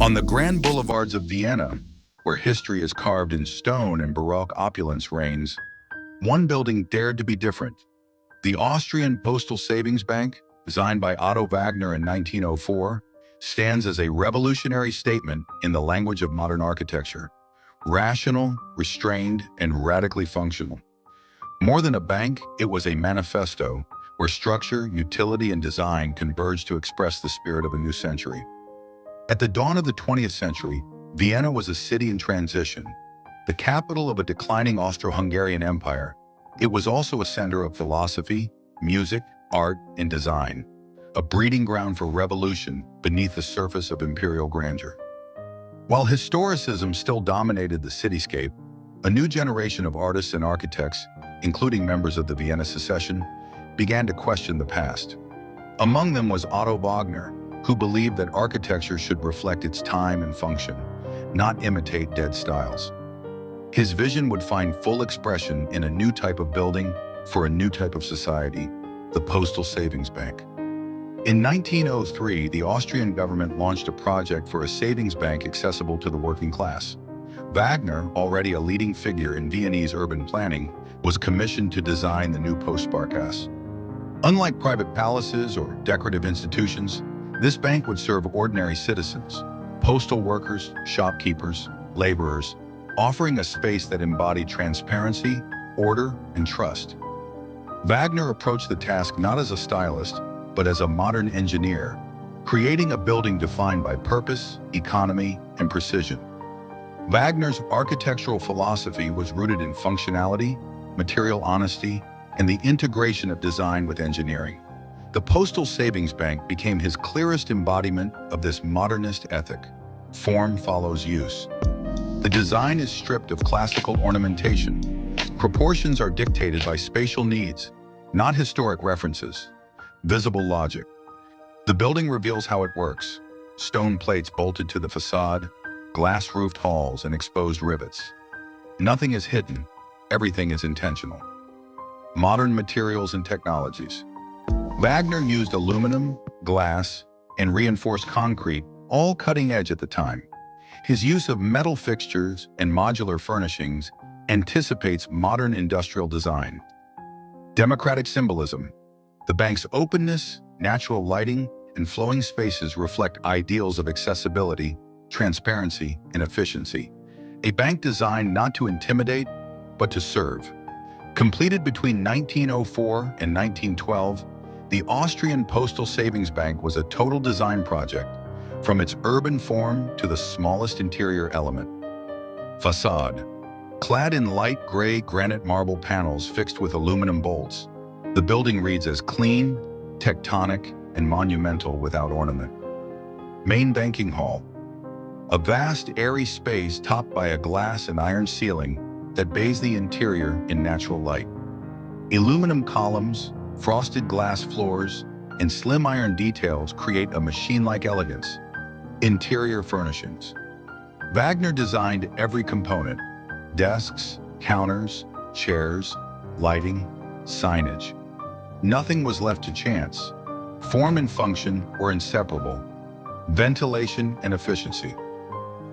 On the grand boulevards of Vienna, where history is carved in stone and Baroque opulence reigns, one building dared to be different. The Austrian Postal Savings Bank, designed by Otto Wagner in 1904, stands as a revolutionary statement in the language of modern architecture: rational, restrained, and radically functional. More than a bank, it was a manifesto where structure, utility, and design converged to express the spirit of a new century. At the dawn of the 20th century, Vienna was a city in transition, the capital of a declining Austro-Hungarian empire. It was also a center of philosophy, music, art, and design, a breeding ground for revolution beneath the surface of imperial grandeur. While historicism still dominated the cityscape, a new generation of artists and architects, including members of the Vienna Secession, began to question the past. Among them was Otto Wagner, who believed that architecture should reflect its time and function, not imitate dead styles. His vision would find full expression in a new type of building for a new type of society, the Postal Savings Bank. In 1903, the Austrian government launched a project for a savings bank accessible to the working class. Wagner, already a leading figure in Viennese urban planning, was commissioned to design the new Postsparkasse. Unlike private palaces or decorative institutions, this bank would serve ordinary citizens, postal workers, shopkeepers, laborers, offering a space that embodied transparency, order, and trust. Wagner approached the task not as a stylist, but as a modern engineer, creating a building defined by purpose, economy, and precision. Wagner's architectural philosophy was rooted in functionality, material honesty, and the integration of design with engineering. The Postal Savings Bank became his clearest embodiment of this modernist ethic. Form follows use. The design is stripped of classical ornamentation. Proportions are dictated by spatial needs, not historic references. Visible logic. The building reveals how it works: stone plates bolted to the facade, glass-roofed halls, and exposed rivets. Nothing is hidden. Everything is intentional. Modern materials and technologies. Wagner used aluminum, glass, and reinforced concrete, all cutting edge at the time. His use of metal fixtures and modular furnishings anticipates modern industrial design. Democratic symbolism. The bank's openness, natural lighting, and flowing spaces reflect ideals of accessibility, transparency, and efficiency. A bank designed not to intimidate, but to serve. Completed between 1904 and 1912, the Austrian Postal Savings Bank was a total design project, from its urban form to the smallest interior element. Facade. Clad in light gray granite marble panels fixed with aluminum bolts, the building reads as clean, tectonic, and monumental without ornament. Main banking hall. A vast, airy space topped by a glass and iron ceiling that bathes the interior in natural light. Aluminum columns, frosted glass floors, and slim iron details create a machine-like elegance. Interior furnishings. Wagner designed every component: desks, counters, chairs, lighting, signage. Nothing was left to chance. Form and function were inseparable. Ventilation and efficiency.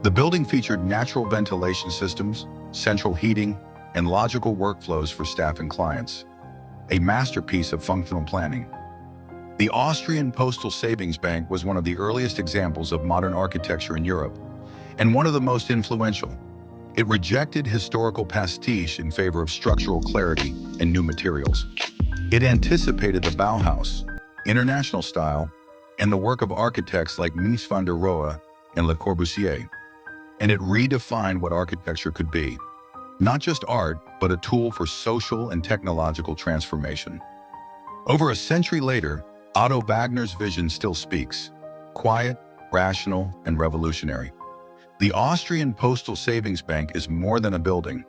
The building featured natural ventilation systems, central heating, and logical workflows for staff and clients. A masterpiece of functional planning. The Austrian Postal Savings Bank was one of the earliest examples of modern architecture in Europe, and one of the most influential. It rejected historical pastiche in favor of structural clarity and new materials. It anticipated the Bauhaus, international style, and the work of architects like Mies van der Rohe and Le Corbusier. And it redefined what architecture could be. Not just art, but a tool for social and technological transformation. Over a century later, Otto Wagner's vision still speaks: quiet, rational, and revolutionary. The Austrian Postal Savings Bank is more than a building.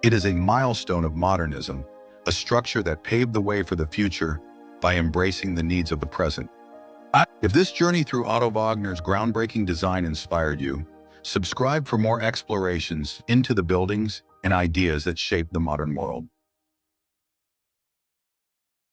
It is a milestone of modernism, a structure that paved the way for the future by embracing the needs of the present. If this journey through Otto Wagner's groundbreaking design inspired you, subscribe for more explorations into the buildings and ideas that shape the modern world.